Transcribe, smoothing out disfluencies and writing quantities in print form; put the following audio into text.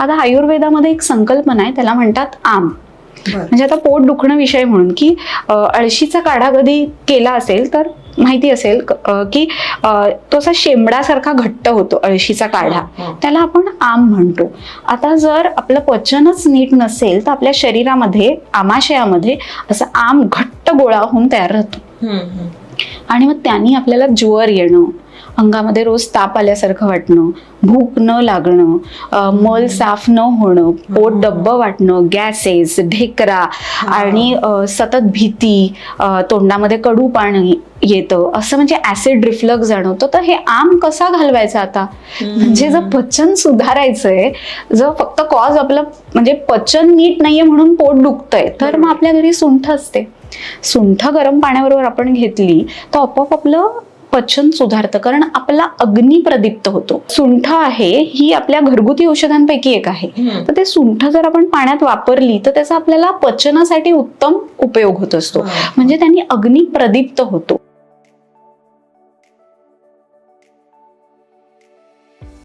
आता आयुर्वेदामध्ये एक संकल्पना आहे, त्याला म्हणतात आम. म्हणजे आता पोट दुखणं विषय म्हणून की अळशीचा काढा कधी केला असेल तर माहिती असेल की तो असा शेंबडासारखा घट्ट होतो अळशीचा काढा, त्याला आपण आम म्हणतो. आता जर आपलं पचनच नीट नसेल तर आपल्या शरीरामध्ये आमाशयामध्ये असं आम घट्ट गोळा होऊन तयार राहतो आणि मग त्यांनी आपल्याला ज्वर येणं, अंगामध्ये रोज ताप आल्यासारखं वाटणं, भूक न लागणं, मल साफ न होणं, पोट डब्बं वाटणं, गॅसेस, ढेकरा आणि सतत भीती, तोंडामध्ये कडू पाणी येतं, असं म्हणजे ऍसिड रिफ्लक्स जाणवतो. तर हे आम कसा घालवायचा आता? म्हणजे जर पचन सुधारायचंय, जर फक्त कॉज आपलं म्हणजे पचन नीट नाहीये म्हणून पोट दुखतंय, तर मग आपल्या घरी सुंठ असते. सुंठ गरम पाण्याबरोबर आपण घेतली तर आपोआप आपलं पचन सुधारतं, कारण आपला अग्नी प्रदीप्त होतो. सुंठ आहे ही आपल्या घरगुती औषधांपैकी एक आहे. तर ते सुंठ जर आपण पाण्यात वापरली तर त्याचा आपल्याला पचनासाठी उत्तम उपयोग होत असतो. म्हणजे त्यांनी अग्नी प्रदीप्त होतो.